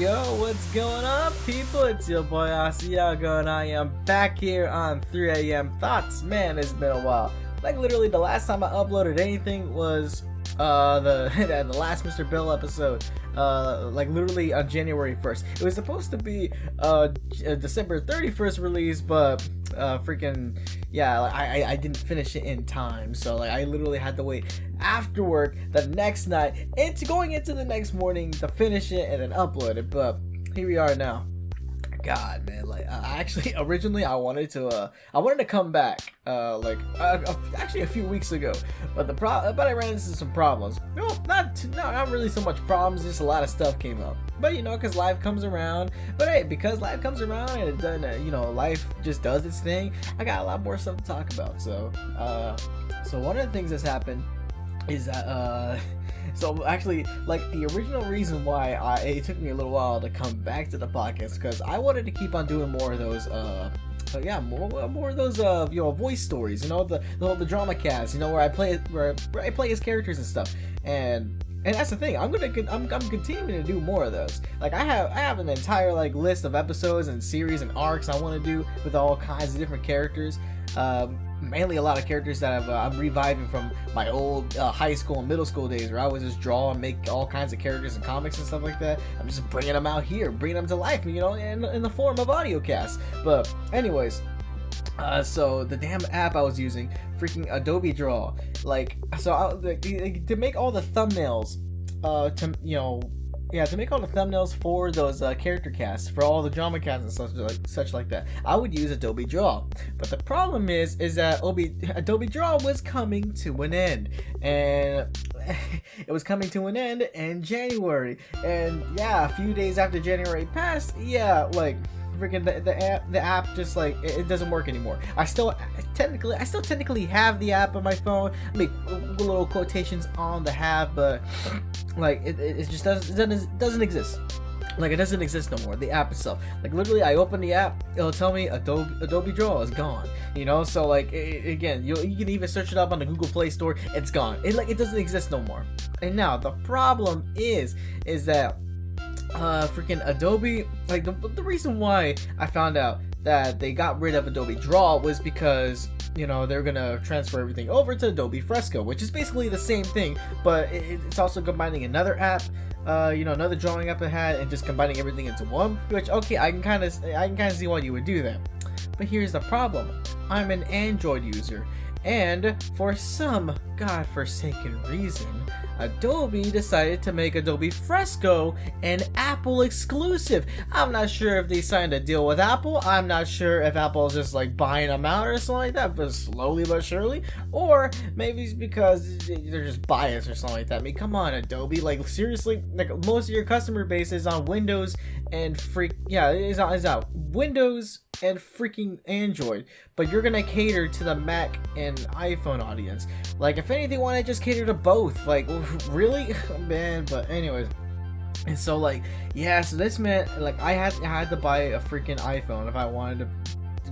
Yo, what's going on, people? It's your boy Asiago, and I am back here on 3 a.m. Thoughts. Man, it's been a while. Like, literally, the last time I uploaded anything was the last Mr. Bill episode, like literally on January 1st. It was supposed to be December 31st release, but freaking yeah, I didn't finish it in time, so like I literally had to wait after work the next night into going into the next morning to finish it and then upload it. But here we are now. God, man, like actually originally I wanted to come back actually a few weeks ago, but I ran into some problems. No, not really so much problems, just a lot of stuff came up. But you know, because life comes around. But hey, because life comes around and it doesn't, life just does its thing. I got a lot more stuff to talk about. So one of the things that's happened is that so actually, like, the original reason why it took me a little while to come back to the podcast, because I wanted to keep on doing more of those more of those voice stories, the drama cast, where I play as characters and stuff. And that's the thing. I'm continuing to do more of those. Like I have an entire list of episodes and series and arcs I want to do with all kinds of different characters. Mainly a lot of characters that I'm reviving from my old high school and middle school days, where I would just draw and make all kinds of characters and comics and stuff like that. I'm just bringing them out here, bringing them to life, in the form of audio casts. But anyways, so the damn app I was using, freaking Adobe Draw, to make all the thumbnails, to make all the thumbnails for those character casts, for all the drama casts and such like that, I would use Adobe Draw. But the problem is that Adobe Draw was coming to an end, and it was coming to an end in January. And yeah, a few days after January passed, freaking the app just it doesn't work anymore. I still technically have the app on my phone. I make little quotations on the have, but it just doesn't exist. It doesn't exist no more. The app itself, literally, I open the app, it'll tell me Adobe Draw is gone. So again, you can even search it up on the Google Play Store. It's gone. It doesn't exist no more. And now the problem is that freaking Adobe, the reason why I found out that they got rid of Adobe Draw was because they're gonna transfer everything over to Adobe Fresco, which is basically the same thing, but it's also combining another app, another drawing app I had, and just combining everything into one. Which, okay, I can kind of see why you would do that. But here's the problem: I'm an Android user, and for some godforsaken reason, Adobe decided to make Adobe Fresco an Apple exclusive. I'm not sure if they signed a deal with Apple. I'm not sure if Apple's just buying them out or something like that, but slowly but surely. Or maybe it's because they're just biased or something like that. I mean, come on, Adobe. Seriously, most of your customer base is on Windows and is out Windows and freaking Android, but you're gonna cater to the Mac and iPhone audience. If anything, why not just cater to both? Really, man. But anyways, and so so this meant I had to buy a freaking iPhone if I wanted to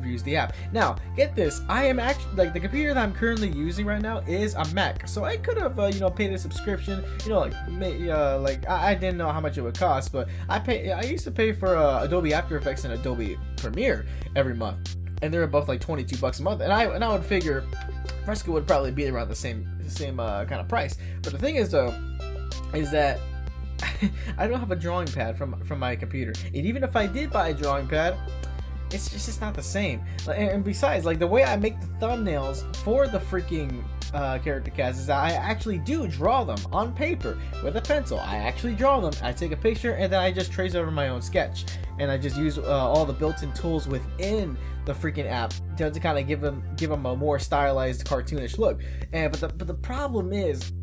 use the app. Now get this, I am actually the computer that I'm currently using right now is a Mac, so I could have paid a subscription, I didn't know how much it would cost, but I used to pay for Adobe After Effects and Adobe Premiere every month, and they're both $22 a month, and I would figure Fresco would probably be around the same kind of price. But the thing is though, is that I don't have a drawing pad from my computer, and even if I did buy a drawing pad, it's just not the same. And besides, the way I make the thumbnails for the freaking character cast is that I actually do draw them on paper with a pencil. I actually draw them. I take a picture and then I just trace over my own sketch, and I just use all the built-in tools within the freaking app to kind of give them a more stylized, cartoonish look. But the problem is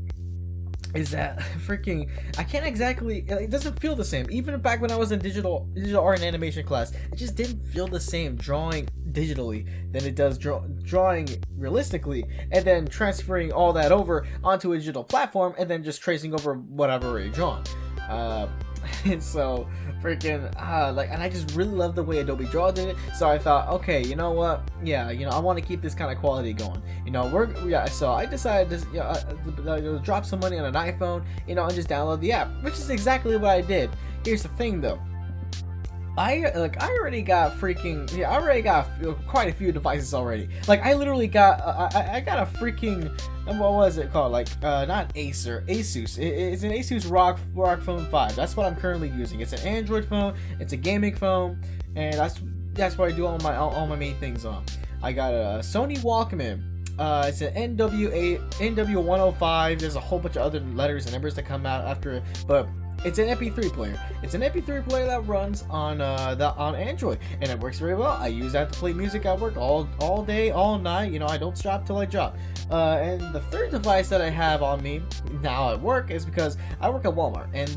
that freaking I can't exactly, it doesn't feel the same. Even back when I was in digital art and animation class, it just didn't feel the same drawing digitally than it does drawing realistically, and then transferring all that over onto a digital platform and then just tracing over whatever already drawn. And so freaking and I just really love the way Adobe Draw did it. So I thought, okay, you know what? Yeah, I want to keep this kind of quality going. So I decided to drop some money on an iPhone, and just download the app, which is exactly what I did. Here's the thing though. I already got freaking, yeah, I already got quite a few devices already. Like I literally got I got a freaking, what was it called, like not Acer, Asus. It's an Asus ROG Phone 5. That's what I'm currently using. It's an Android phone, it's a gaming phone, and that's what I do all my main things on. I got a Sony Walkman. It's an NW105. There's a whole bunch of other letters and numbers that come out after it, but it's an MP3 player. It's an MP3 player that runs on on Android, and it works very well. I use that to play music at work all day, all night. You know, I don't stop till I drop. And the third device that I have on me now at work is because I work at Walmart, and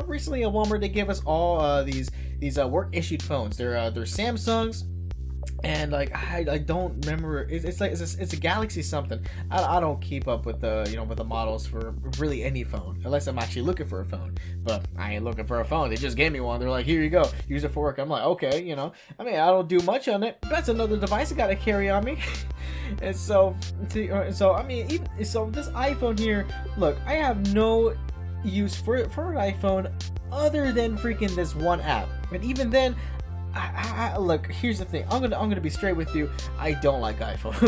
recently at Walmart they gave us all these work issued phones. They're Samsungs. And like I don't remember, it's a Galaxy something. I don't keep up with the with the models for really any phone unless I'm actually looking for a phone. But I ain't looking for a phone. They just gave me one. They're like, here you go, use it for work. I'm like, okay, I mean, I don't do much on it. That's another device I gotta carry on me. And so I mean, this iPhone here, look, I have no use for an iPhone other than freaking this one app, and even then. Look, here's the thing. I'm gonna be straight with you. I don't like iPhone.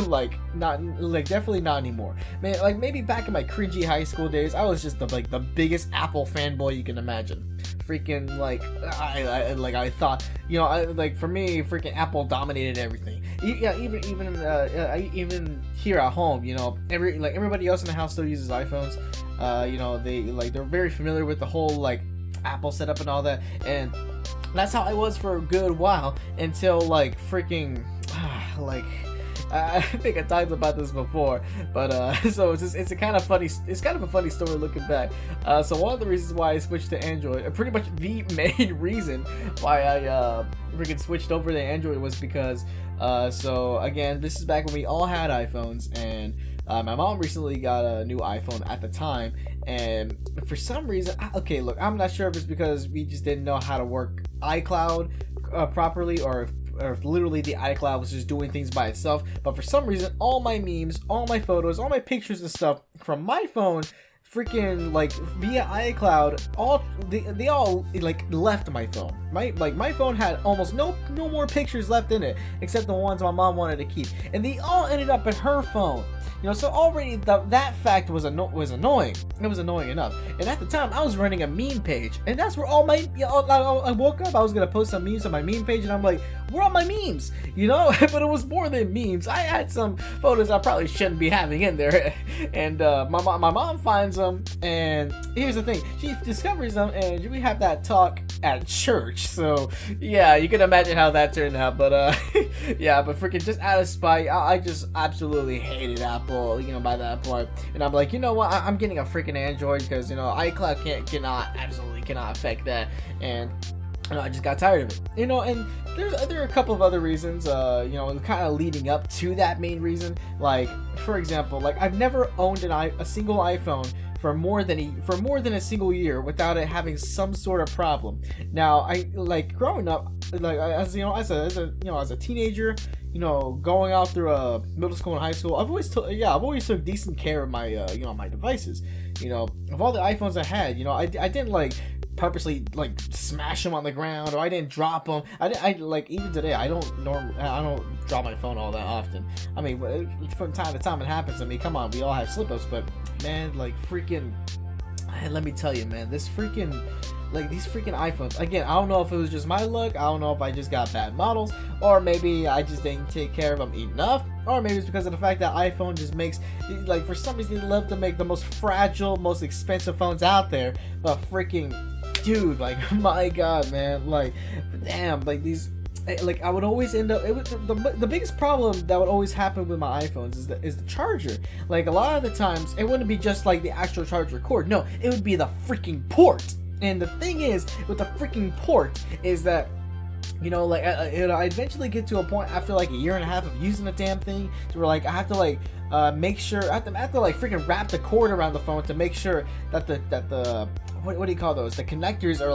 Definitely not anymore. Man, like maybe back in my cringy high school days, I was just the biggest Apple fanboy you can imagine. Freaking I thought, for me, freaking Apple dominated everything. Yeah, even here at home, everybody else in the house still uses iPhones. They're very familiar with the whole Apple setup and all that, and that's how I was for a good while until I think I talked about this before, but so it's kind of a funny story looking back. So one of the reasons why I switched to Android, pretty much the main reason why I freaking switched over to Android was because so again, this is back when we all had iPhones, and my mom recently got a new iPhone at the time, and for some reason, okay, look, I'm not sure if it's because we just didn't know how to work iCloud properly, or if literally the iCloud was just doing things by itself, but for some reason, all my memes, all my photos, all my pictures and stuff from my phone freaking via iCloud, they all left my phone. My phone had almost no more pictures left in it except the ones my mom wanted to keep, and they all ended up in her phone. So already that fact was annoying. It was annoying enough. And at the time, I was running a meme page, and that's where all my I woke up, I was gonna post some memes on my meme page, and I'm like, where are my memes? But it was more than memes. I had some photos I probably shouldn't be having in there, and my mom finds them, and here's the thing, she discovers them, and we have that talk at church. So yeah, you can imagine how that turned out. But yeah, but freaking just out of spite, I just absolutely hated Apple, by that point. And I'm like, you know what, I'm getting a freaking Android, because iCloud absolutely cannot affect that. And I just got tired of it, and there are a couple of other reasons, kind of leading up to that main reason. Like, for example, I've never owned a single iPhone for more than a single year without it having some sort of problem. Now, I growing up, as a teenager, going out through a middle school and high school, I've always took decent care of my my devices. Of all the iPhones I had, I didn't purposely smash them on the ground, or I didn't drop them. I even today, I don't drop my phone all that often. I mean, from time to time it happens. I mean, come on, we all have slip-ups, but man, freaking, let me tell you, man, these freaking iPhones, again, I don't know if it was just my luck, I don't know if I just got bad models, or maybe I just didn't take care of them enough, or maybe it's because of the fact that iPhone just makes, for some reason they love to make the most fragile, most expensive phones out there. But freaking dude, my god, man, damn, these, I would always end up, the biggest problem that would always happen with my iPhones is the charger. A lot of the times it wouldn't be just the actual charger cord, no, it would be the freaking port. And the thing is with the freaking port is that I eventually get to a point after a year and a half of using the damn thing to where I have to make sure, I have to freaking wrap the cord around the phone to make sure that the what do you call those? The connectors are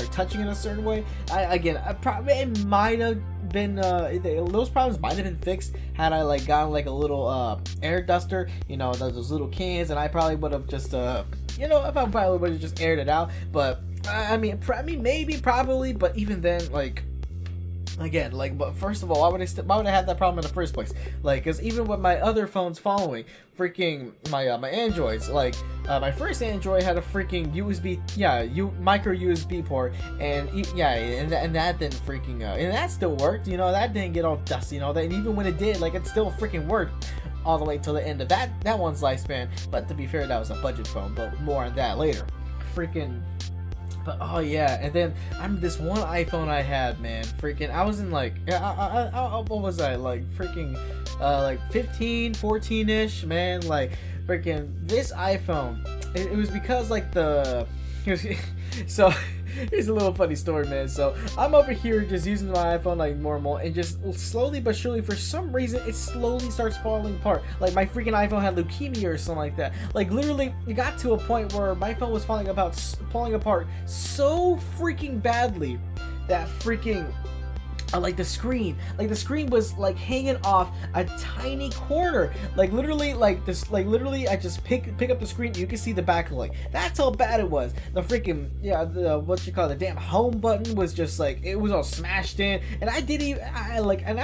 touching in a certain way. It might have been those problems might have been fixed had I gotten a little air duster, those little cans, and I probably would have just if I probably would have just aired it out. But I mean maybe, probably, but even then, Again, like, but first of all, why would I have that problem in the first place? Like, because even with my other phones following, freaking my Androids, like, my first Android had a freaking USB, micro USB port, and and that didn't freaking and that still worked, you know, that didn't get all dusty and all that, and even when it did, like, it still freaking worked all the way till the end of that one's lifespan. But to be fair, that was a budget phone, but more on that later. Freaking. But oh yeah, and then this one iPhone I had, man, freaking, I was in like, what was I, like, freaking, like 15, 14-ish, man, like, freaking, this iPhone, it was because, like, so, here's a little funny story, man. So I'm over here just using my iPhone like normal, and just slowly but surely, for some reason, it slowly starts falling apart. Like, my freaking iPhone had leukemia or something like that. Like, literally, it got to a point where my phone was falling apart so freaking badly that freaking like the screen was like hanging off a tiny corner, like literally, like this, like literally I just pick up the screen, you can see the backlight. That's how bad it was. The freaking the damn home button was just like, it was all smashed in, and I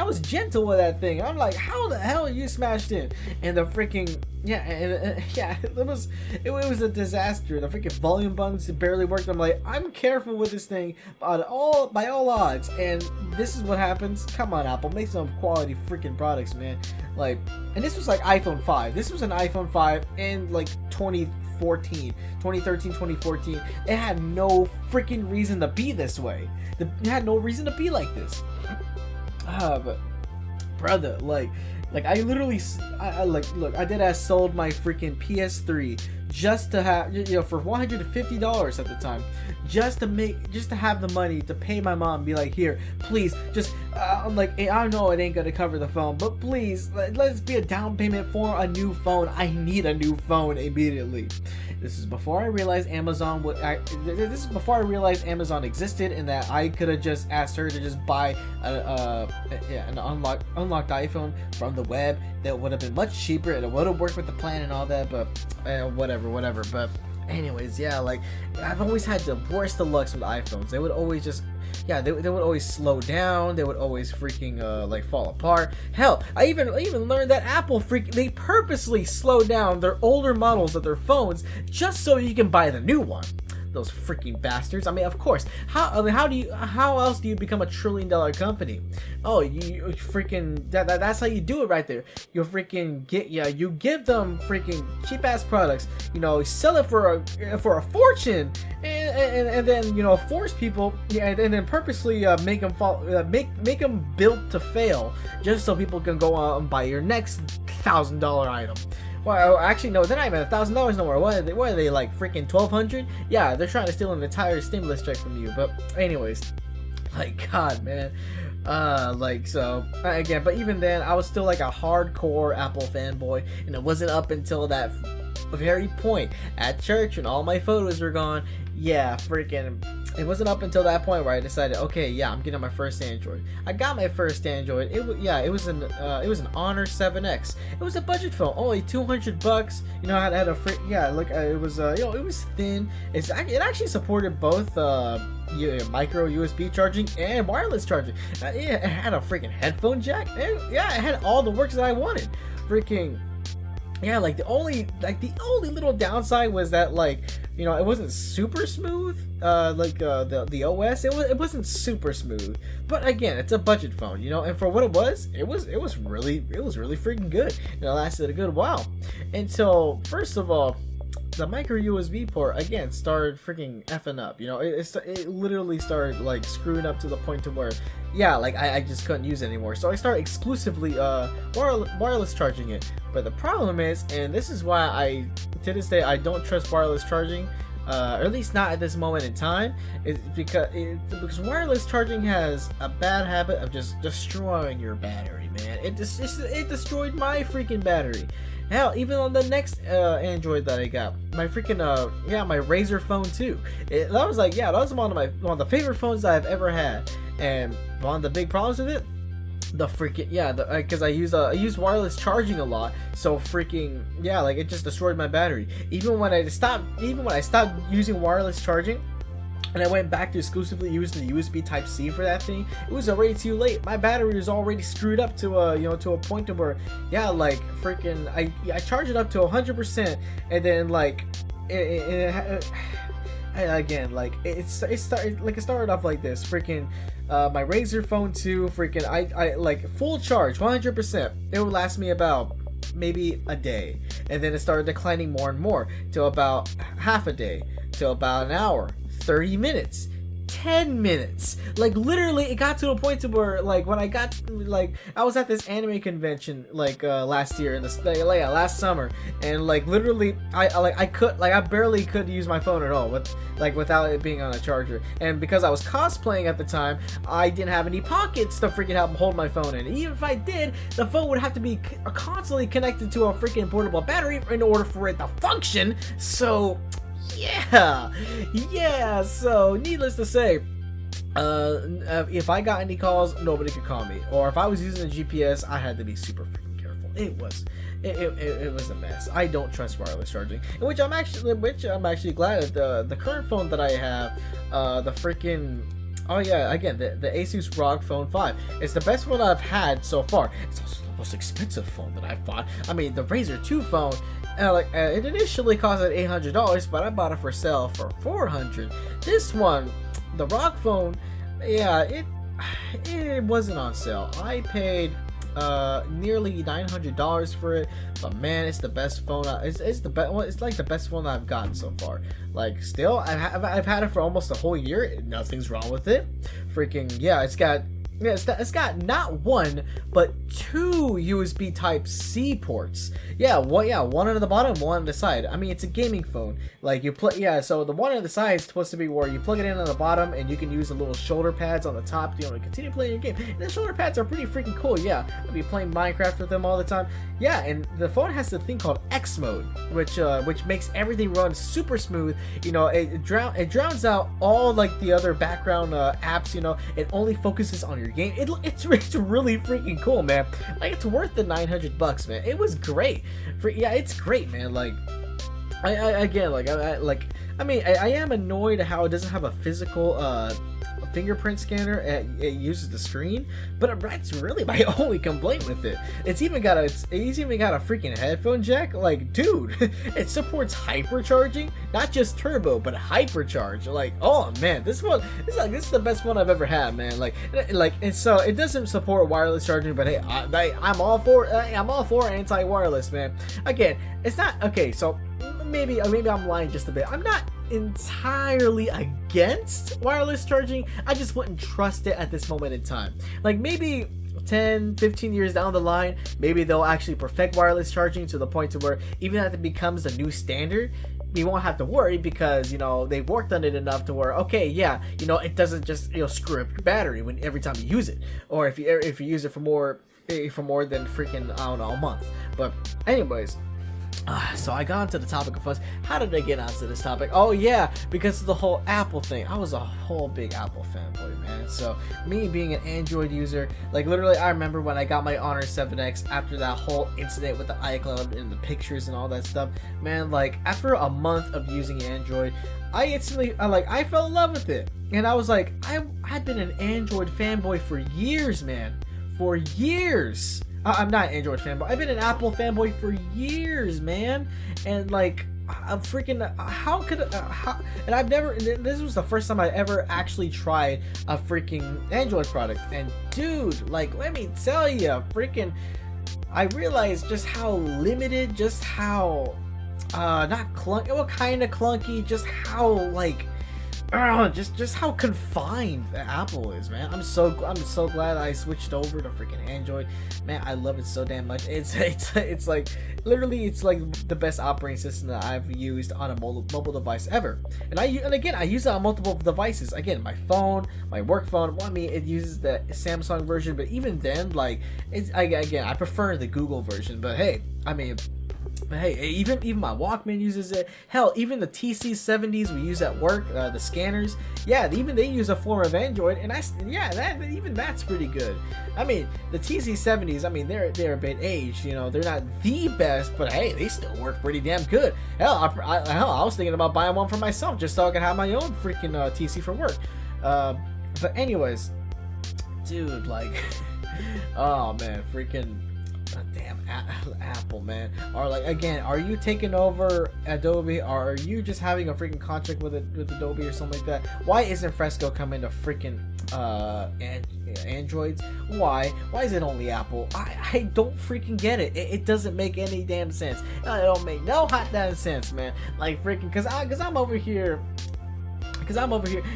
was gentle with that thing. I'm like, how the hell are you smashed in? And the freaking it was a disaster. The freaking volume buttons barely worked. I'm like, I'm careful with this thing by all odds, and this is what happens. Come on, Apple, make some quality freaking products, man. Like, and this was like iPhone 5. This was an iPhone 5 in like 2013, 2014. It had no freaking reason to be this way. It had no reason to be like this. But brother, like I literally, I did as sold my freaking PS3 just to have, for $150 at the time, just to have the money to pay my mom, be like, here, please, just, I'm like, I know it ain't gonna cover the phone, but please, let's be a down payment for a new phone. I need a new phone immediately. This is before I realized Amazon existed, and that I could have just asked her to just buy an unlocked iPhone from the web. That would have been much cheaper, and it would have worked with the plan and all that. But whatever. But anyways, yeah, like, I've always had the worst of lucks with iPhones. They would always just, they would always slow down. They would always freaking like fall apart. Hell, I even learned that Apple they purposely slow down their older models of their phones just so you can buy the new one. Those freaking bastards. I mean, of course. How else do you become $1 trillion company? Oh, you freaking that's how you do it right there. You freaking you give them freaking cheap ass products, sell it for a fortune, and then force people, and then purposely make them built to fail just so people can go out and buy your next $1,000 item. Well, actually, no, they're not even $1,000 no more. What are they, like freaking $1,200? Yeah, they're trying to steal an entire stimulus check from you. But anyways, like, God, man, so again, but even then, I was still like a hardcore Apple fanboy, and it wasn't up until that very point at church when all my photos were gone. Yeah, freaking. It wasn't up until that point where I decided, okay, yeah, I'm getting my first Android. I got my first Android. It was an Honor 7X. It was a budget phone, only $200. It had a free, it was thin. It actually supported both micro USB charging and wireless charging. It had a freaking headphone jack. It had all the works that I wanted. Freaking. Yeah, like the only little downside was that, like, it wasn't super smooth. The OS, it wasn't super smooth. But again, it's a budget phone, and for what it was really freaking good. It lasted a good while. And so, first of all, the micro USB port again started freaking effing up. It literally started like screwing up to the point to where, I just couldn't use it anymore. So I started exclusively wireless charging it. But the problem is, and this is why to this day I don't trust wireless charging, or at least not at this moment in time, is because wireless charging has a bad habit of just destroying your battery, man. It destroyed my freaking battery. Hell, even on the next Android that I got, my freaking my Razer phone 2. That was one of the favorite phones that I've ever had. And one of the big problems with it, the freaking because I use wireless charging a lot, so freaking it just destroyed my battery. Even when I stopped using wireless charging, and I went back to exclusively using the USB Type-C for that thing, it was already too late. My battery was already screwed up to a point to where, yeah, like freaking, I charged it up to 100%, and then like again, like it started off like this. Freaking my Razer phone 2, freaking I like full charge 100%. It would last me about maybe a day, and then it started declining more and more to about half a day, to about an hour, 30 minutes, 10 minutes. Like literally it got to a point to where, like, when I got, like, I was at this anime convention like last year in the last summer, and like literally I barely could use my phone at all without it being on a charger. And because I was cosplaying at the time, I didn't have any pockets to freaking help hold my phone in. Even if I did, the phone would have to be constantly connected to a freaking portable battery in order for it to function. So yeah, so needless to say, if I got any calls, nobody could call me, or if I was using a GPS, I had to be super freaking careful. It was a mess. I don't trust wireless charging, which I'm actually glad that the current phone that I have, the freaking, oh yeah, again, the Asus ROG Phone 5, it's the best one I've had so far. It's also the most expensive phone that I've bought. I mean, the Razer 2 phone, it initially cost at $800, but I bought it for sale for $400. This one, the ROG phone, yeah, it wasn't on sale. I paid nearly $900 for it, but man, it's the best phone. It's the best. Well, it's like the best phone I've gotten so far. Like, still, I've had it for almost a whole year. Nothing's wrong with it. Freaking yeah, it's got not one but 2 USB Type-C ports. Yeah, one on the bottom, one on the side. I mean, it's a gaming phone. Like, so the one on the side is supposed to be where you plug it in on the bottom, and you can use the little shoulder pads on the top to continue playing your game. And the shoulder pads are pretty freaking cool. Yeah, I'll be playing Minecraft with them all the time. Yeah, and the phone has a thing called X mode, which makes everything run super smooth. It drowns out all like the other background apps. It only focuses on your game. It's really freaking cool, man. Like, it's worth the $900, man. It was great. It's great, man. Like, I am annoyed how it doesn't have a physical fingerprint scanner. It uses the screen, but that's really my only complaint with it. It's even got a freaking headphone jack. Like, dude, it supports hypercharging, not just turbo, but hypercharge. Like, oh man, this is the best one I've ever had, man. And so it doesn't support wireless charging, but hey, I'm all for anti-wireless, man. Again, it's not okay. So maybe I'm lying just a bit. I'm not entirely against wireless charging. I just wouldn't trust it at this moment in time. Like, maybe 10-15 years down the line, maybe they'll actually perfect wireless charging to the point to where even if it becomes a new standard, we won't have to worry, because they've worked on it enough to where, okay, yeah, it doesn't just screw up your battery every time you use it, or if you use it for more than freaking, I don't know, a month. But anyways, so I got onto the topic of phones. How did I get onto this topic? Oh yeah, because of the whole Apple thing. I was a whole big Apple fanboy, man. So me being an Android user, like literally, I remember when I got my Honor 7X after that whole incident with the iCloud and the pictures and all that stuff. Man, like after a month of using Android, I fell in love with it, and I was like, I've been an Android fanboy for years, man, for years. I'm not an Android fanboy. I've been an Apple fanboy for years, man. And like, I'm freaking, and I've never, this was the first time I ever actually tried a freaking Android product. And dude, like, let me tell you, freaking, I realized just how limited, just how, not clunky, well, kind of clunky, just how, like, just how confined Apple is, man. I'm so glad I switched over to freaking Android, man. I love it so damn much. It's like literally, it's like the best operating system that I've used on a mobile device ever. And again, I use it on multiple devices. Again, my phone, my work phone. Well, I mean, it uses the Samsung version, but even then, like, I prefer the Google version. But hey, I mean, But hey, even my Walkman uses it. Hell, even the TC70s we use at work, the scanners, yeah, even they use a form of Android, and even that's pretty good. I mean, the TC70s, I mean, they're a bit aged, you know, they're not the best, but hey, they still work pretty damn good. Hell, I was thinking about buying one for myself just so I could have my own freaking TC for work. But anyways, dude, like, oh man, freaking. Damn Apple, man. Or like, again, are you taking over Adobe, or are you just having a freaking contract with Adobe or something like that? Why isn't Fresco coming to freaking Androids? Why is it only Apple? I don't freaking get it. It doesn't make any damn sense. It don't make no hot damn sense, man. Like freaking, cause I'm over here,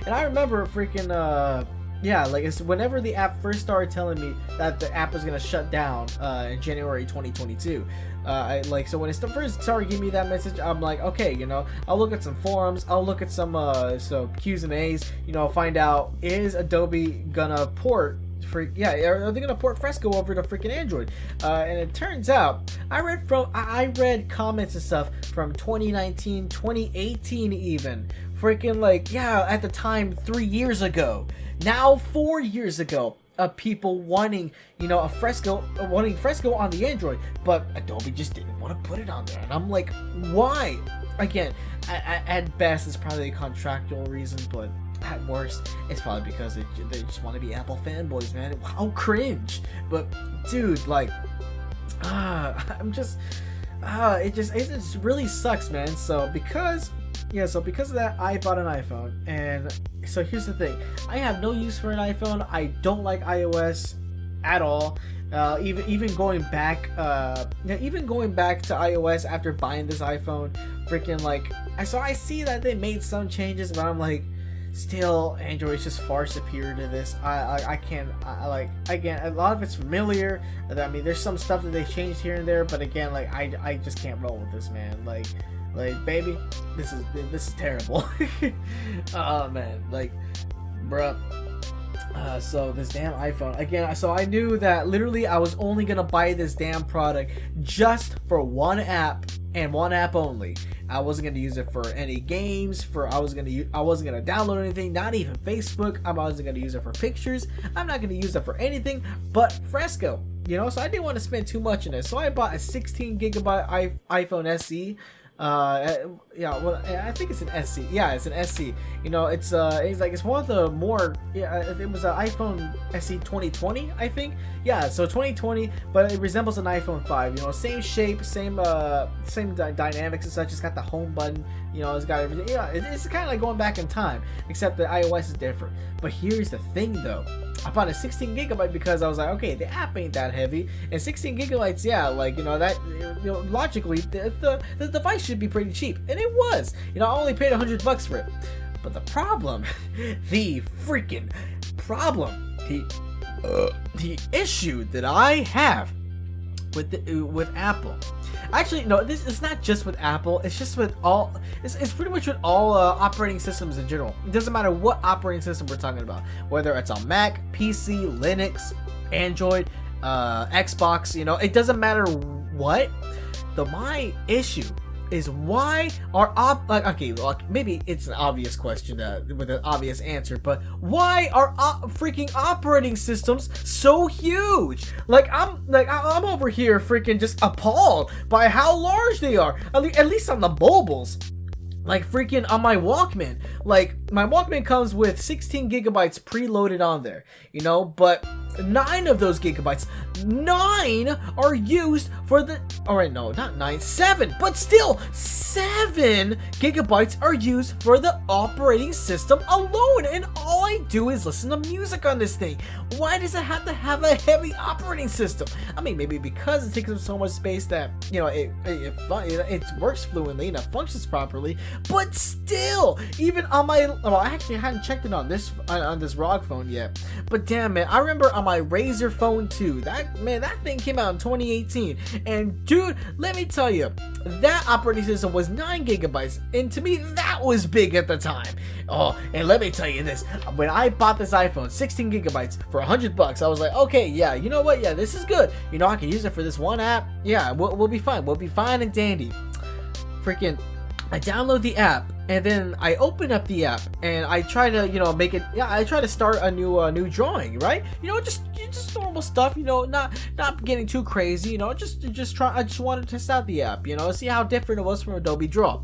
and I remember freaking yeah, like it's whenever the app first started telling me that the app was gonna shut down in January 2022. So when it first started giving me that message, I'm like, okay, you know, I'll look at some forums, I'll look at some Q's and A's, you know, find out, is Adobe gonna port are they gonna port Fresco over to freaking Android? And it turns out I read comments and stuff from 2019, 2018 even. Freaking like, yeah, at the time 3 years ago, now 4 years ago, of people wanting, you know, Fresco on the Android, but Adobe just didn't want to put it on there. And I'm like, why? Again, at best it's probably a contractual reason, but at worst it's probably because they just want to be Apple fanboys, man. How cringe. But dude, like, it just really sucks, man. So because of that, I bought an iPhone. And so here's the thing, I have no use for an iPhone. I don't like iOS at all. Even going back to iOS after buying this iPhone, freaking like, I see that they made some changes, but I'm like, still, Android is just far superior to this. I can't, again, a lot of it's familiar. I mean, there's some stuff that they changed here and there, but again, like, I just can't roll with this, man. Like baby, this is terrible. Oh man, like, bruh. So this damn iPhone again. So I knew that literally I was only gonna buy this damn product just for one app and one app only. I wasn't gonna use it for any games. I wasn't gonna download anything, not even Facebook. I wasn't gonna use it for pictures. I'm not gonna use it for anything but Fresco. You know, so I didn't want to spend too much in it. So I bought a 16 gigabyte iPhone SE. I think it's an SC. Yeah, it's an SC. You know, it's one of the more, it was an iPhone SE 2020, I think. Yeah, so 2020, but it resembles an iPhone 5. You know, same shape, same dynamics and such. It's got the home button. You know, it's got everything. Yeah, it's kind of like going back in time, except that iOS is different. But here's the thing, though. I bought a 16 gigabyte because I was like, okay, the app ain't that heavy, and 16 gigabytes, yeah, like, you know, that, you know, logically, the device should be pretty cheap, and it was. You know, I only paid $100 for it. But the problem, the issue that I have with Apple. Actually, no, it's not just with Apple. It's just with all. It's pretty much with all operating systems in general. It doesn't matter what operating system we're talking about, whether it's on Mac, PC, Linux, Android, Xbox. You know, it doesn't matter what. My issue is why are maybe it's an obvious question with an obvious answer, but why are freaking operating systems so huge? I'm over here freaking just appalled by how large they are, at least on the mobiles. Like freaking on my Walkman, like my Walkman comes with 16 gigabytes preloaded on there, you know, but 9 of those gigabytes, 9 are used for the, alright, no, not 9, 7, but still 7 gigabytes are used for the operating system alone, and all I do is listen to music on this thing. Why does it have to have a heavy operating system? I mean, maybe because it takes up so much space that, you know, it works fluently and it functions properly, but still, even on my, well, I actually hadn't checked it on this ROG phone yet, but damn it, I remember on my Razr phone 2. That thing came out in 2018, and dude, let me tell you, that operating system was 9 gigabytes, and to me that was big at the time. Oh, and let me tell you this, when I bought this iPhone 16 gigabytes for $100, I was like, okay, yeah, you know what, yeah, this is good, you know, I can use it for this one app, yeah, we'll be fine, and dandy. Freaking, I download the app, and then I open up the app, and I try to, you know, make it. Yeah, I try to start a new drawing, right? You know, just normal stuff. You know, not getting too crazy. You know, just try. I just wanted to test out the app. You know, see how different it was from Adobe Draw.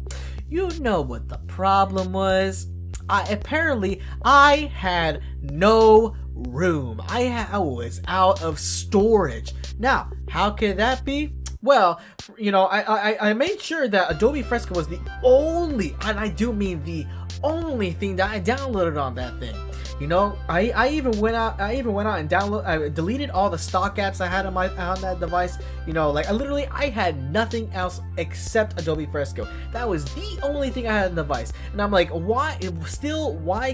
You know what the problem was? Apparently I had no room. I was out of storage. Now, how could that be? Well, you know, I made sure that Adobe Fresco was the only, and I do mean the only thing that I downloaded on that thing. You know, I even went out and I deleted all the stock apps I had on that device. You know, like I had nothing else except Adobe Fresco. That was the only thing I had on the device. And I'm like, why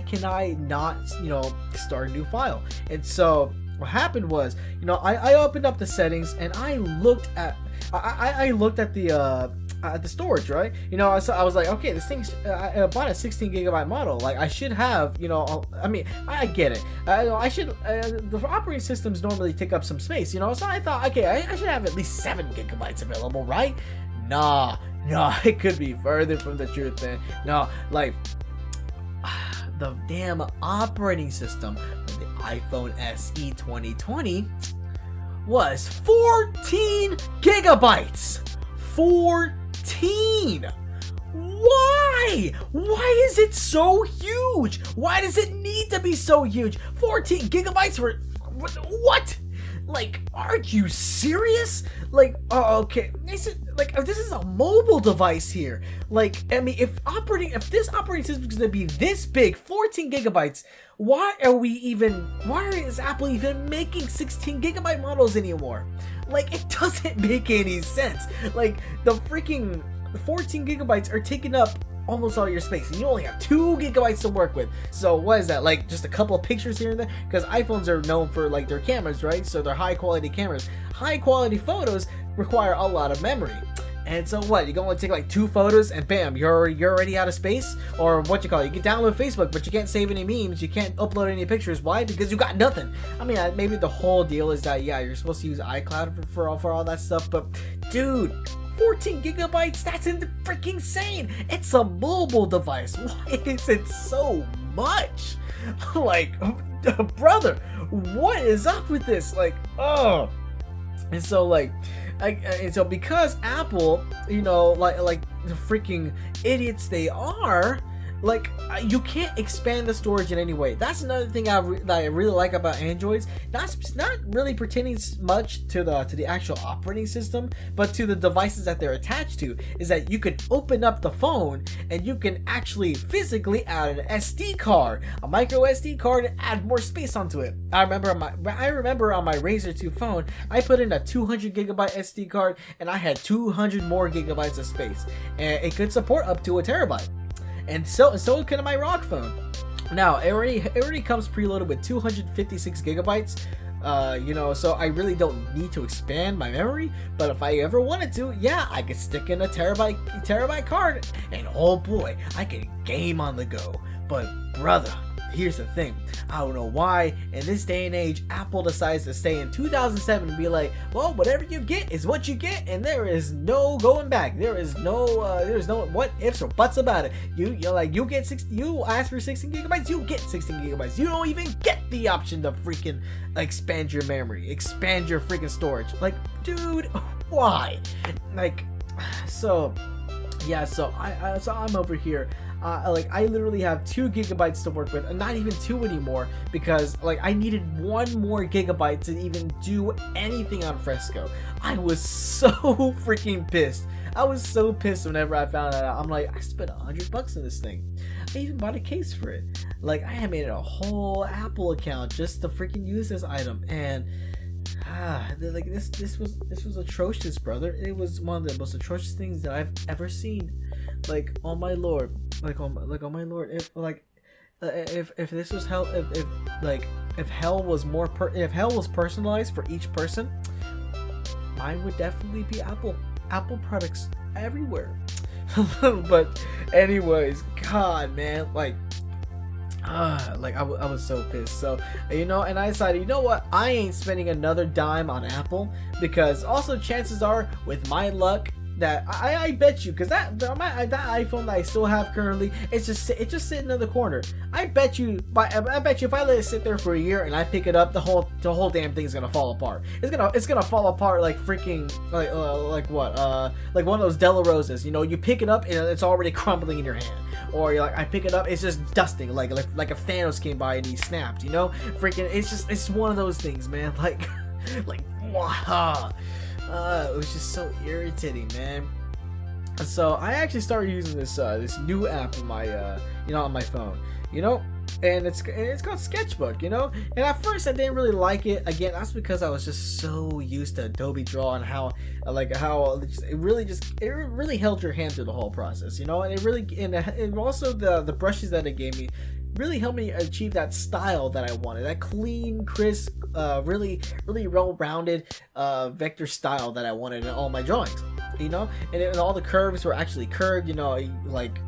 can I not, you know, start a new file? And so what happened was, you know, I opened up the settings and I looked at the storage, right? You know, so I was like, okay, this thing's I bought a 16 gigabyte model. Like, I should have, you know, I mean, I get it. I should. The operating systems normally take up some space, you know. So I thought, okay, I should have at least 7 gigabytes available, right? Nah, it could be further from the truth, man. No, like, the damn operating system of the iPhone SE 2020 was 14 gigabytes. 14. Why is it so huge? Why does it need to be so huge? 14 gigabytes for what? Like, are you serious? Like, oh, okay, this is a mobile device here. Like, I mean, if this operating system is gonna be this big, 14 gigabytes, why is Apple even making 16 gigabyte models anymore? Like, it doesn't make any sense. Like, the freaking 14 gigabytes are taking up almost all your space, and you only have 2 gigabytes to work with. So what is that, like just a couple of pictures here and there? Because iPhones are known for like their cameras, right? So they're high quality cameras. High quality photos require a lot of memory. And so what, you can only take like 2 photos and bam, you're already out of space? Or what you call it, you can download Facebook, but you can't save any memes, you can't upload any pictures. Why? Because you got nothing. I mean, maybe the whole deal is that, yeah, you're supposed to use iCloud for all that stuff, but dude, 14 gigabytes, that's freaking insane. It's a mobile device. Why is it so much? Like, brother, what is up with this? Like, oh. And so, like, and so because Apple, you know, like the freaking idiots they are, like, you can't expand the storage in any way. That's another thing that I really like about Androids. Not really pertaining much to the actual operating system, but to the devices that they're attached to, is that you can open up the phone and you can actually physically add an SD card, a micro SD card, and add more space onto it. I remember on my Razr 2 phone, I put in a 200 gigabyte SD card and I had 200 more gigabytes of space, and it could support up to a terabyte. And so can my ROG phone. Now it already comes preloaded with 256 gigabytes. You know, so I really don't need to expand my memory. But if I ever wanted to, yeah, I could stick in a terabyte card, and oh boy, I could game on the go. But brother, here's the thing. I don't know why in this day and age Apple decides to stay in 2007 and be like, well, whatever you get is what you get, and there is no going back. There is no what ifs or buts about it. You ask for 16 gigabytes, you get 16 gigabytes. You don't even get the option to freaking expand your memory, expand your freaking storage. Like, dude, why? Like, so yeah, so I'm over here. Like, I literally have 2 gigabytes to work with, and not even 2 anymore, because like I needed 1 more gigabyte to even do anything on Fresco. I was so freaking pissed. I was so pissed whenever I found that out. I'm like, I spent $100 on this thing. I even bought a case for it. Like, I had made a whole Apple account just to freaking use this item, and like this was atrocious, brother. It was one of the most atrocious things that I've ever seen. Like, on my lord, like on my lord, if this was hell, if like if hell was personalized for each person, mine would definitely be Apple products everywhere. But anyways, God, man, like I was so pissed. So, you know, and I decided, you know what, I ain't spending another dime on Apple, because also chances are, with my luck, that I bet you, because that iPhone that I still have currently, it's just sitting in the corner. I bet you if I let it sit there for a year and I pick it up, the whole damn thing's gonna fall apart. It's gonna fall apart like freaking like one of those Della Roses. You know, you pick it up and it's already crumbling in your hand, or you're like, I pick it up, it's just dusting like if Thanos came by and he snapped. You know, freaking, it's one of those things, man. Like wow. It was just so irritating, man. So I actually started using this new app on my on my phone, you know, and it's called Sketchbook, you know. And at first I didn't really like it. Again, that's because I was just so used to Adobe Draw and how it really held your hand through the whole process, you know. And also the brushes that it gave me really helped me achieve that style that I wanted, that clean, crisp, really well-rounded vector style that I wanted in all my drawings, you know. And all the curves were actually curved, you know, like,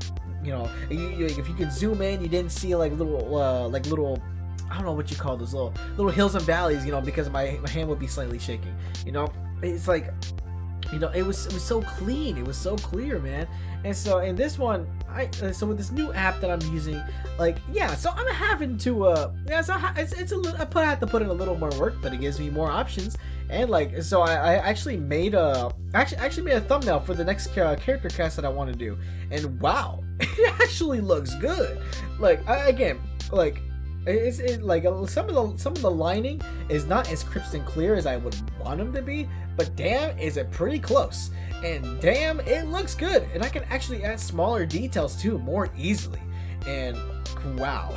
you know, if you could zoom in, you didn't see like little I don't know what you call those little hills and valleys, you know, because my hand would be slightly shaking, you know. It's like, you know, it was so clean, it was so clear, man. And so in this one, so with this new app that I'm using, like, yeah, so I'm having to so it's a little, I have to put in a little more work, but it gives me more options. And like, so I actually made a thumbnail for the next character cast that I want to do, and wow, it actually looks good. Like, again, like, it's like some of the lining is not as crisp and clear as I would want them to be, but damn, is it pretty close, and damn, it looks good. And I can actually add smaller details too more easily. And wow,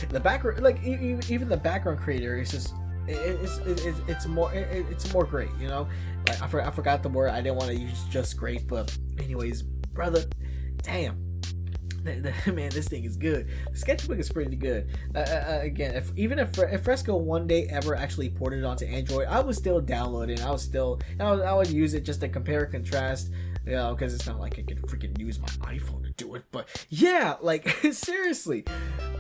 the background, like even the background creator is just it's more great, you know. Like, I forgot the word, I didn't want to use just great, but anyways, brother, damn. Man, this thing is good. Sketchbook is pretty good. Again, if Fresco one day ever actually ported it onto Android, I would still download it. I would use it just to compare and contrast, you know, because it's not like I could freaking use my iPhone to do it. But yeah, like seriously,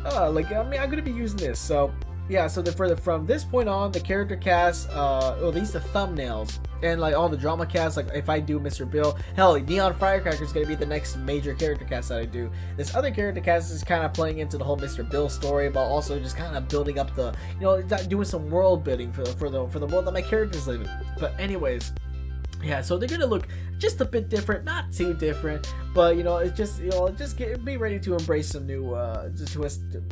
like, I mean, I'm gonna be using this. So yeah, so from this point on, the character cast, or at least the thumbnails, and like all the drama casts, like if I do Mr. Bill, hell, Neon Firecracker is going to be the next major character cast that I do. This other character cast is kind of playing into the whole Mr. Bill story, but also just kind of building up the, you know, doing some world building for the world that my characters live in. But anyways, yeah, so they're gonna look just a bit different, not too different, but you know, it's just, you know, be ready to embrace some new,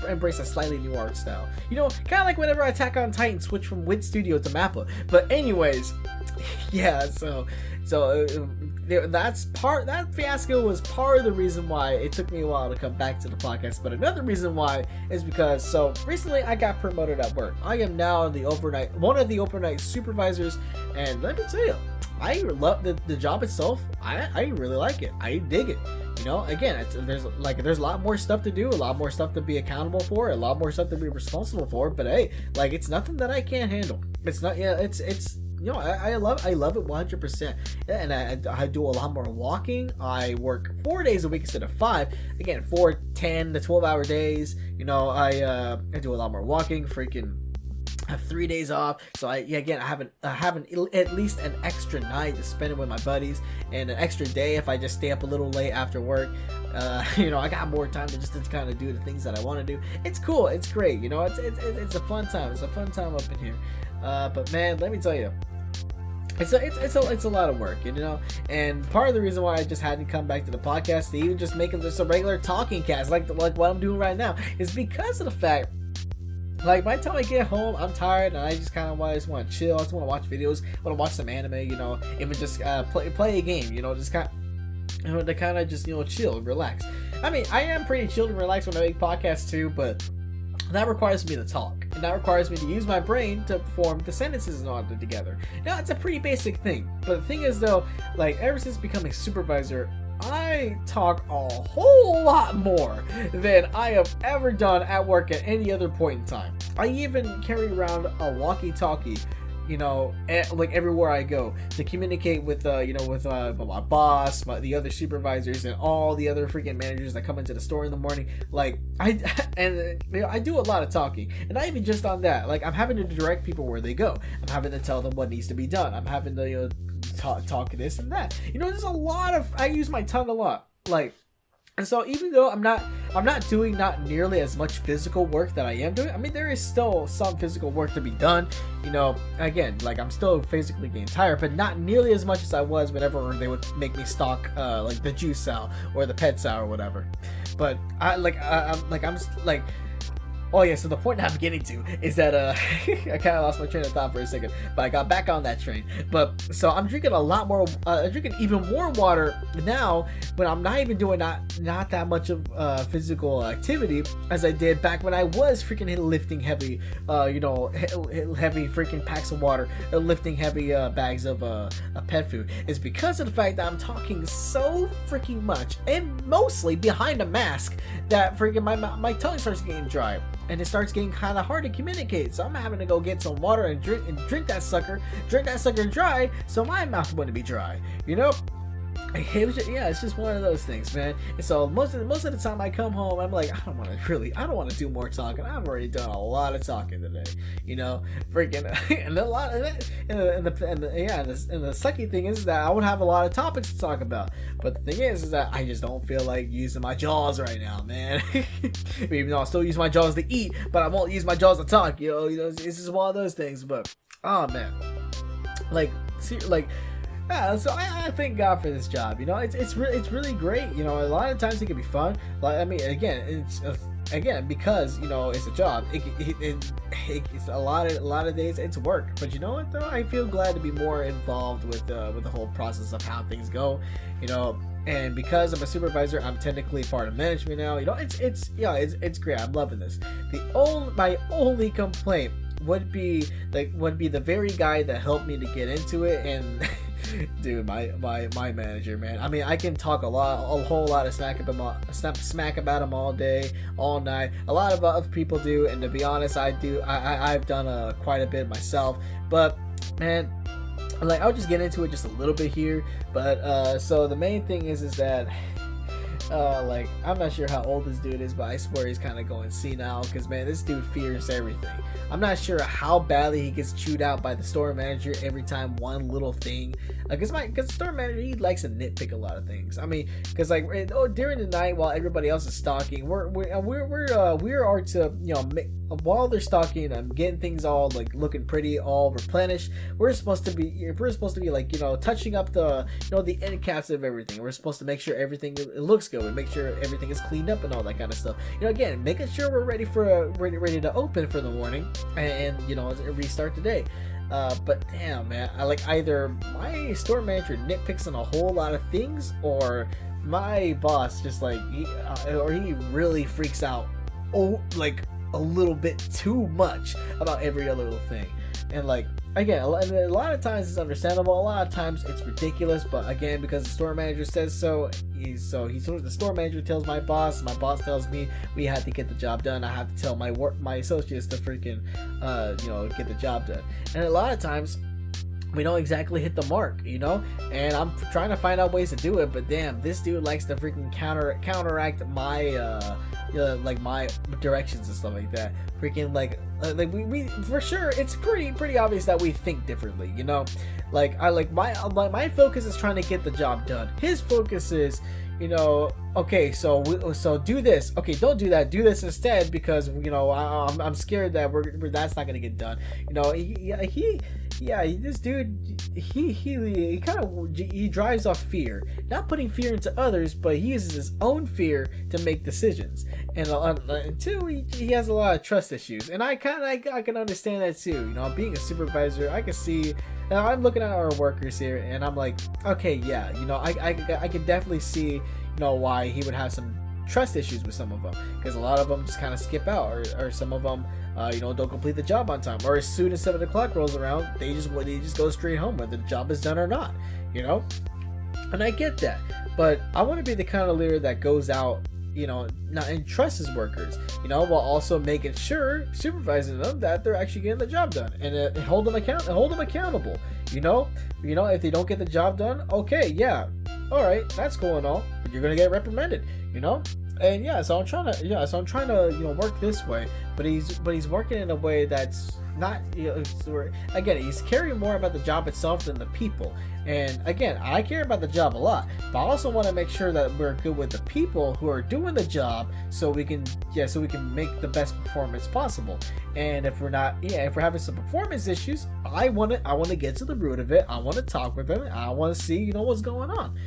embrace a slightly new art style. You know, kind of like whenever Attack on Titan switched from Wit Studio to Mappa. But anyways, yeah, so that fiasco was part of the reason why it took me a while to come back to the podcast. But another reason why is because, so recently I got promoted at work. I am now one of the overnight supervisors, and let me tell you, I love the job itself. I really like it. I dig it. You know, again, there's a lot more stuff to do, a lot more stuff to be accountable for, a lot more stuff to be responsible for. But hey, like, it's nothing that I can't handle. It's not. Yeah, it's you know, I love it 100%. And I do a lot more walking. I work 4 days a week instead of 5. Again, 4, 10 to 12-hour days. You know, I do a lot more walking. Freaking have 3 days off, so I have at least an extra night to spend it with my buddies, and an extra day if I just stay up a little late after work. You know, I got more time to kind of do the things that I want to do. It's cool, it's great, you know, it's a fun time. It's a fun time up in here. But man, let me tell you, it's a lot of work, you know. And part of the reason why I just hadn't come back to the podcast to even just make it just a regular talking cast like what I'm doing right now is because of the fact, like, by the time I get home, I'm tired, and I just kind of want to chill. I just want to watch videos. I want to watch some anime, you know, even just play a game, you know, just kind of, you know, to kind of just, you know, chill, relax. I mean, I am pretty chilled and relaxed when I make podcasts too, but that requires me to talk, and that requires me to use my brain to form the sentences and all that together. Now, it's a pretty basic thing, but the thing is, though, like, ever since becoming supervisor, I talk a whole lot more than I have ever done at work at any other point in time. I even carry around a walkie-talkie, you know, like everywhere I go to communicate with, you know, with my boss, the other supervisors, and all the other freaking managers that come into the store in the morning. Like you know, I do a lot of talking, and not even just on that. Like I'm having to direct people where they go. I'm having to tell them what needs to be done. I'm having to, you know, talk this and that. You know, there's a lot of, I use my tongue a lot. Like, and so even though I'm not doing not nearly as much physical work that I am doing, I mean, there is still some physical work to be done. You know, again, like I'm still physically getting tired, but not nearly as much as I was whenever they would make me stock like the juice cell or the pet cell or whatever. But I'm oh yeah, so the point I'm getting to is that I kind of lost my train of thought for a second, but I got back on that train. But so I'm drinking a lot more, drinking even more water now when I'm not even doing not that much of physical activity as I did back when I was freaking lifting heavy, you know, heavy freaking packs of water, or lifting heavy bags of pet food. It's because of the fact that I'm talking so freaking much and mostly behind a mask that freaking my tongue starts getting dry. And it starts getting kind of hard to communicate, so I'm having to go get some water and drink that sucker dry, so my mouth wouldn't be dry. You know, yeah, it's just one of those things, man. And so most of the time I come home, I'm like, I don't want to do more talking. I've already done a lot of talking today, you know, freaking. And a lot of that, and the sucky thing is that I would have a lot of topics to talk about, but the thing is that I just don't feel like using my jaws right now, man. Even though I'll still use my jaws to eat, but I won't use my jaws to talk. You know, it's just one of those things. But oh man, like, see, like. Yeah, so I thank God for this job. You know, it's really great. You know, a lot of times it can be fun. Like, I mean, again, because you know it's a job. It's a lot of days it's work. But you know what though? I feel glad to be more involved with the whole process of how things go. You know. And because I'm a supervisor, I'm technically part of management now. You know, it's great. I'm loving this. My only complaint would be the very guy that helped me to get into it, and dude, my manager, man. I mean, I can talk a whole lot of smack about him all day, all night. A lot of other people do, and to be honest, I do. I've done quite a bit myself, but man. Like, I'll just get into it just a little bit here, but so the main thing is that like, I'm not sure how old this dude is, but I swear he's kind of going senile, because man, this dude fears everything. I'm not sure how badly he gets chewed out by the store manager every time one little thing, because the store manager, he likes to nitpick a lot of things. I mean, because like during the night while everybody else is stocking, we're to, you know, while they're stocking and getting things all like looking pretty, all replenished, we're supposed to be like, you know, touching up the, you know, the end caps of everything. We're supposed to make sure everything it looks good, and make sure everything is cleaned up and all that kind of stuff. You know, again, making sure we're ready to open for the morning and you know, restart the day. But damn, man, I like either my store manager nitpicks on a whole lot of things, or my boss just like he really freaks out, like a little bit too much about every other little thing. And like, again, a lot of times it's understandable, a lot of times it's ridiculous, but again, because the store manager says so, the store manager tells my boss tells me we have to get the job done. I have to tell my associates to freaking you know, get the job done. And a lot of times we don't exactly hit the mark, you know, and I'm trying to find out ways to do it, but damn, this dude likes to freaking counteract my like my directions and stuff like that. Freaking like we for sure, it's pretty obvious that we think differently, you know. Like my focus is trying to get the job done. His focus is, you know, okay, so do this. Okay, don't do that. Do this instead, because you know I'm scared that that's not gonna get done. You know, this dude, he kind of drives off fear, not putting fear into others, but he uses his own fear to make decisions. And two, he has a lot of trust issues, and I can understand that too. You know, being a supervisor, I can see. I'm looking at our workers here, and I'm like, okay, yeah, you know, I can definitely see, you know, why he would have some trust issues with some of them, because a lot of them just kind of skip out, or some of them, you know, don't complete the job on time, or as soon as 7 o'clock rolls around, they just go straight home, whether the job is done or not, you know. And I get that, but I want to be the kind of leader that goes out, not and trusts his workers, while also making sure, supervising them that they're actually getting the job done, and hold them accountable. If they don't get the job done, okay, yeah, all right, that's cool and all, but you're gonna get reprimanded, And so I'm trying to work this way, but he's working in a way that's not, again, he's caring more about the job itself than the people. And again, I care about the job a lot, but I also want to make sure that we're good with the people who are doing the job, so we can make the best performance possible. And if we're having some performance issues, I want to get to the root of it. I want to talk with them. I want to see what's going on.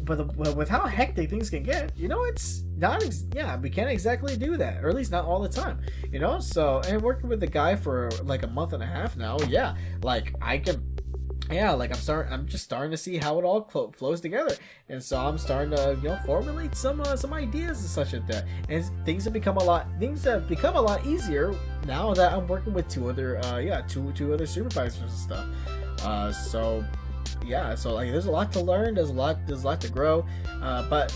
But with how hectic things can get, it's not we can't exactly do that, or at least not all the time. So, and working with the guy for like a month and a half now, I'm just starting to see how it all flows together, and so I'm starting to formulate some ideas and such like that, and things have become a lot easier now that I'm working with two other supervisors and stuff. So there's a lot to learn, there's a lot to grow, but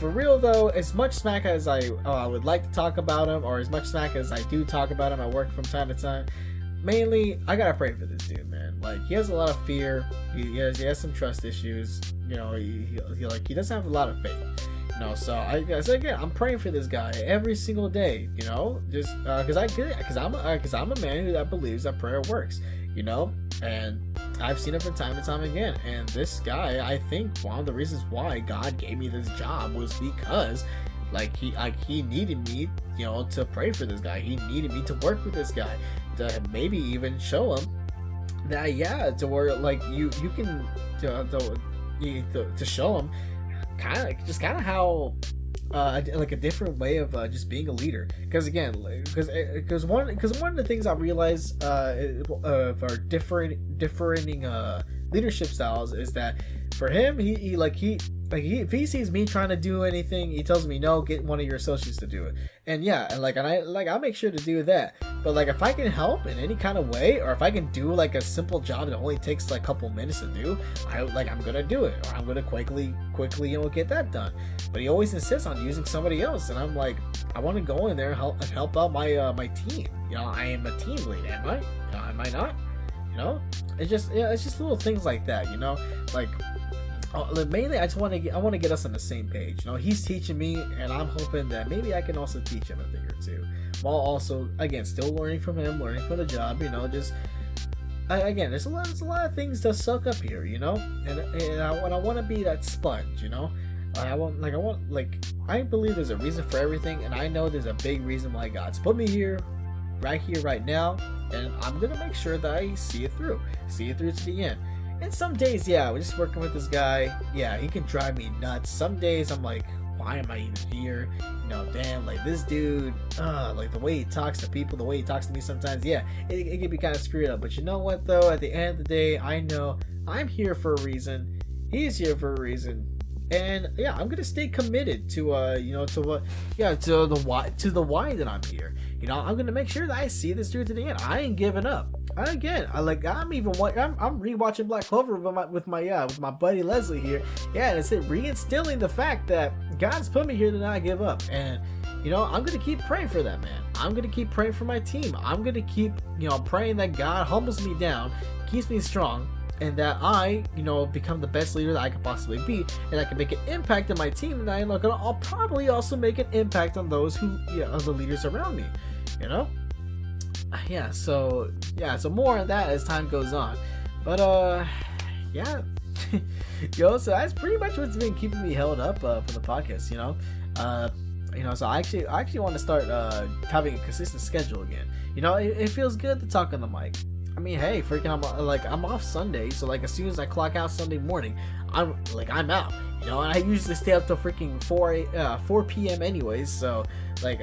for real though, as much smack as I would like to talk about him, or as much smack as I do talk about him at work from time to time, mainly I gotta pray for this dude, man. Like, he has a lot of fear, he has some trust issues, he doesn't have a lot of faith, so again, I'm praying for this guy every single day, just because I'm a man that believes that prayer works, and I've seen it from time to time again. And this guy, I think one of the reasons why God gave me this job was because he needed me, to pray for this guy. He needed me to work with this guy, to maybe even show him that, to where you can to show him kind of how a different way of just being a leader. Because again, because one of the things I realized of our differing leadership styles is that for him, if he sees me trying to do anything, he tells me, no, get one of your associates to do it. And I make sure to do that. But if I can help in any kind of way, or if I can do a simple job that only takes a couple minutes to do, I'm gonna do it, or I'm gonna quickly get that done. But he always insists on using somebody else, and I'm like, I want to go in there and help out my team. I am a team lead, am I? Am I not? It's just little things like that. Mainly I want to get us on the same page. He's teaching me, and I'm hoping that maybe I can also teach him a thing or two, while also, again, still learning from him, learning from the job. Again, there's a lot of things to suck up here, and I want to be that sponge. I believe there's a reason for everything, and I know there's a big reason why God's put me here, right now, and I'm gonna make sure that I see it through to the end. And some days, we're just working with this guy, he can drive me nuts. Some days I'm like, why am I even here? Damn, this dude, the way he talks to people, the way he talks to me sometimes, it can be kind of screwed up. But you know what though? At the end of the day, I know I'm here for a reason. He's here for a reason. And I'm gonna stay committed to the why that I'm here. I'm gonna make sure that I see this through to the end. I ain't giving up. I'm rewatching Black Clover with my buddy Leslie here. And it's reinstilling the fact that God's put me here to not give up. And I'm gonna keep praying for that, man. I'm gonna keep praying for my team. I'm gonna keep praying that God humbles me down, keeps me strong, and that I, become the best leader that I could possibly be, and I can make an impact on my team, and I'll probably also make an impact on those on the leaders around me, So more on that as time goes on, but so that's pretty much what's been keeping me held up for the podcast, so I actually want to start having a consistent schedule again. It feels good to talk on the mic. I mean, hey, freaking, I'm off Sunday, so as soon as I clock out Sunday morning, I'm out, and I usually stay up till freaking 4 p.m. anyways, so I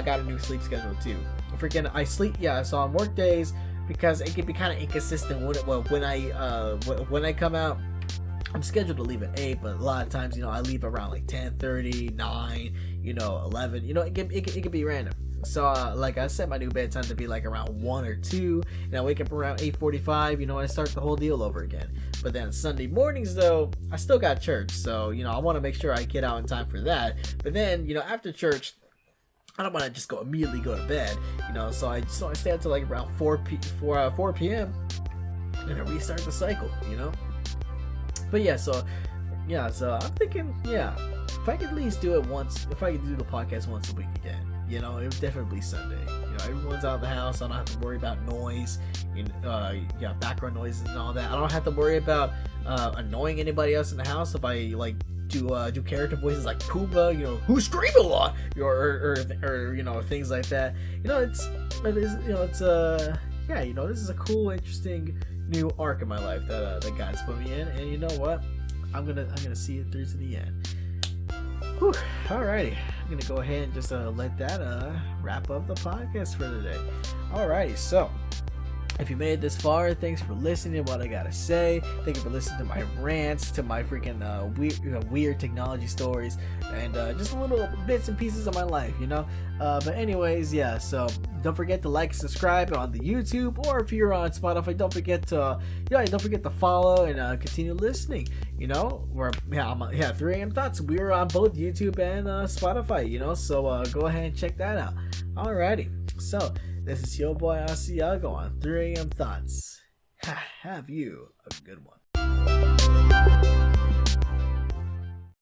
got a new sleep schedule too. Freaking, I sleep, so on work days, because it can be kind of inconsistent when I come out. I'm scheduled to leave at 8, but a lot of times, I leave around like 10:30, 9, 11. It could be random. So like I set my new bedtime to be like around 1 or 2, and I wake up around 8:45. I start the whole deal over again. But then Sunday mornings though, I still got church, so I want to make sure I get out in time for that. But then after church, I don't want to just immediately go to bed, so I stay until like around 4 p.m. and I restart the cycle, But so I'm thinking, if I could at least do it once, if I could do the podcast once a week again, it would definitely be Sunday. Everyone's out of the house. I don't have to worry about noise, background noises and all that. I don't have to worry about annoying anybody else in the house if I like do character voices like Pumbaa, who scream a lot, or things like that. This is a cool, interesting new arc in my life that God's put me in, and you know what? I'm gonna see it through to the end. Whew. Alrighty, I'm gonna go ahead and just let that wrap up the podcast for today. Alrighty, so if you made it this far, thanks for listening to what I gotta say. Thank you for listening to my rants, to my freaking weird technology stories, and just little bits and pieces of my life, But anyways, so don't forget to like, subscribe on the YouTube, or if you're on Spotify, don't forget to follow and continue listening. We're 3 AM Thoughts. We're on both YouTube and Spotify. So go ahead and check that out. Alrighty, so. This is your boy Asiago on 3 AM Thoughts. Have you a good one.